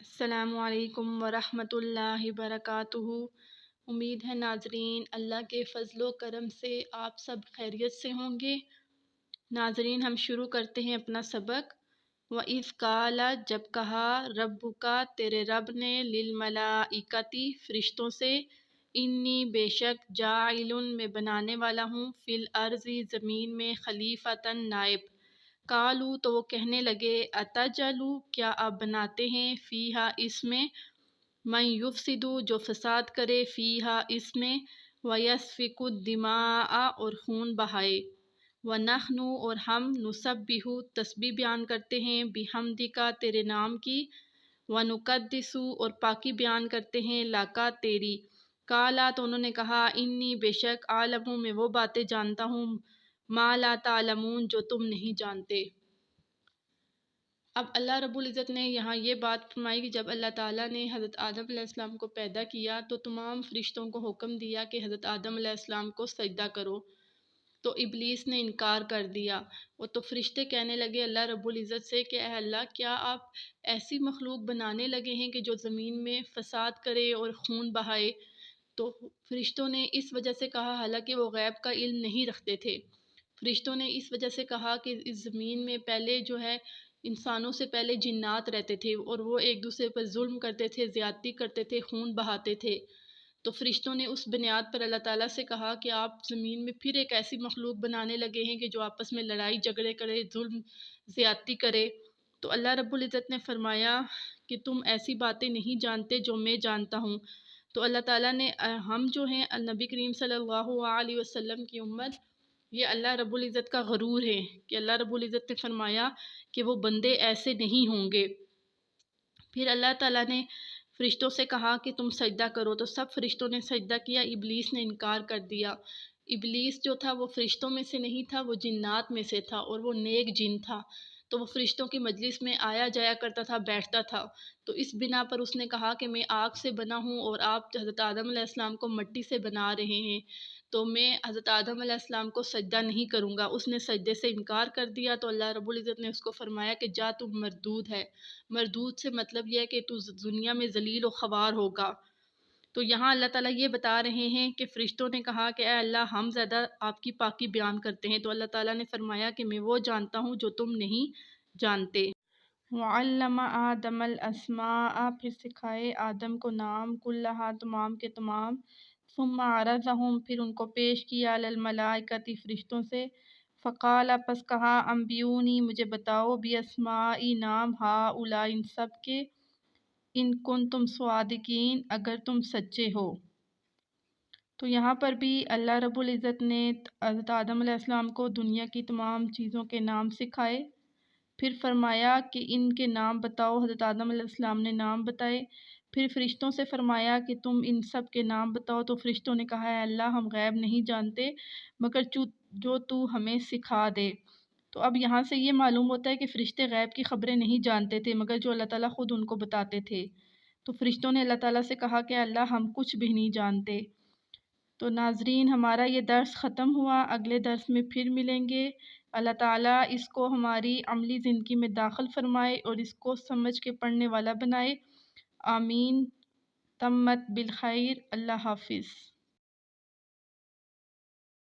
السلام علیکم ورحمۃ اللہ وبرکاتہ۔ امید ہے ناظرین اللہ کے فضل و کرم سے آپ سب خیریت سے ہوں گے۔ ناظرین ہم شروع کرتے ہیں اپنا سبق۔ وَإِذْ قَالَ جب کہا رَبُّكَ تیرے رب نے لِلْمَلَائِكَةِ فرشتوں سے انی بے شک جاعل میں بنانے والا ہوں فی الارض زمین میں خلیفتاً نائب۔ قالوا تو وہ کہنے لگے اتجعلُ کیا آپ بناتے ہیں فیہا اس میں من یفسد جو فساد کرے فیہا اس میں ویسفک الدماء اور خون بہائے ونحن اور ہم نسبح تسبیح بیان کرتے ہیں بحمدک تیرے نام کی ونقدس اور پاکی بیان کرتے ہیں لکا تیری۔ قالا تو انہوں نے کہا انی بے شک عالم میں وہ باتیں جانتا ہوں ما لا تعلمون جو تم نہیں جانتے۔ اب اللہ رب العزت نے یہاں یہ بات فرمائی کہ جب اللہ تعالیٰ نے حضرت آدم علیہ السلام کو پیدا کیا تو تمام فرشتوں کو حکم دیا کہ حضرت آدم علیہ السلام کو سجدہ کرو، تو ابلیس نے انکار کر دیا۔ اور تو فرشتے کہنے لگے اللہ رب العزت سے کہ اے اللہ کیا آپ ایسی مخلوق بنانے لگے ہیں کہ جو زمین میں فساد کرے اور خون بہائے؟ تو فرشتوں نے اس وجہ سے کہا، حالانکہ وہ غیب کا علم نہیں رکھتے تھے، فرشتوں نے اس وجہ سے کہا کہ اس زمین میں پہلے جو ہے انسانوں سے پہلے جنات رہتے تھے اور وہ ایک دوسرے پر ظلم کرتے تھے، زیادتی کرتے تھے، خون بہاتے تھے۔ تو فرشتوں نے اس بنیاد پر اللہ تعالیٰ سے کہا کہ آپ زمین میں پھر ایک ایسی مخلوق بنانے لگے ہیں کہ جو آپس میں لڑائی جھگڑے کرے، ظلم زیادتی کرے۔ تو اللہ رب العزت نے فرمایا کہ تم ایسی باتیں نہیں جانتے جو میں جانتا ہوں۔ تو اللہ تعالیٰ نے ہم جو ہیں نبی کریم صلی اللہ علیہ وسلم کی امت، یہ اللہ رب العزت کا غرور ہے کہ اللہ رب العزت نے فرمایا کہ وہ بندے ایسے نہیں ہوں گے۔ پھر اللہ تعالیٰ نے فرشتوں سے کہا کہ تم سجدہ کرو، تو سب فرشتوں نے سجدہ کیا، ابلیس نے انکار کر دیا۔ ابلیس جو تھا وہ فرشتوں میں سے نہیں تھا، وہ جنات میں سے تھا اور وہ نیک جن تھا، تو وہ فرشتوں کی مجلس میں آیا جایا کرتا تھا، بیٹھتا تھا۔ تو اس بنا پر اس نے کہا کہ میں آگ سے بنا ہوں اور آپ حضرت آدم علیہ السلام کو مٹی سے بنا رہے ہیں، تو میں حضرت آدم علیہ السلام کو سجدہ نہیں کروں گا۔ اس نے سجدے سے انکار کر دیا، تو اللہ رب العزت نے اس کو فرمایا کہ جا تو مردود ہے۔ مردود سے مطلب یہ ہے کہ تو دنیا میں ذلیل و خوار ہوگا۔ تو یہاں اللہ تعالیٰ یہ بتا رہے ہیں کہ فرشتوں نے کہا کہ اے اللہ ہم زیادہ آپ کی پاکی بیان کرتے ہیں، تو اللہ تعالیٰ نے فرمایا کہ میں وہ جانتا ہوں جو تم نہیں جانتے۔ وَعَلَّمَ آدَمَ الْأَسْمَاءَ پھر سکھائے آدم کو نام کلھا تمام کے تمام، ثم عرضہم پھر ان کو پیش کیا علی الملائکۃ فرشتوں سے، فقال پس کہا انبئونی مجھے بتاؤ باسماء نام ہؤلاء ان سب کے، ان کنتم صادقین اگر تم سچے ہو۔ تو یہاں پر بھی اللہ رب العزت نے حضرت آدم علیہ السلام کو دنیا کی تمام چیزوں کے نام سکھائے، پھر فرمایا کہ ان کے نام بتاؤ، حضرت آدم علیہ السلام نے نام بتائے۔ پھر فرشتوں سے فرمایا کہ تم ان سب کے نام بتاؤ، تو فرشتوں نے کہا ہے اللہ ہم غیب نہیں جانتے مگر جو تو ہمیں سکھا دے۔ تو اب یہاں سے یہ معلوم ہوتا ہے کہ فرشتے غیب کی خبریں نہیں جانتے تھے مگر جو اللہ تعالیٰ خود ان کو بتاتے تھے۔ تو فرشتوں نے اللہ تعالیٰ سے کہا کہ اللہ ہم کچھ بھی نہیں جانتے۔ تو ناظرین ہمارا یہ درس ختم ہوا، اگلے درس میں پھر ملیں گے۔ اللہ تعالیٰ اس کو ہماری عملی زندگی میں داخل فرمائے اور اس کو سمجھ کے پڑھنے والا بنائے، آمین۔ تمت بالخیر، اللہ حافظ۔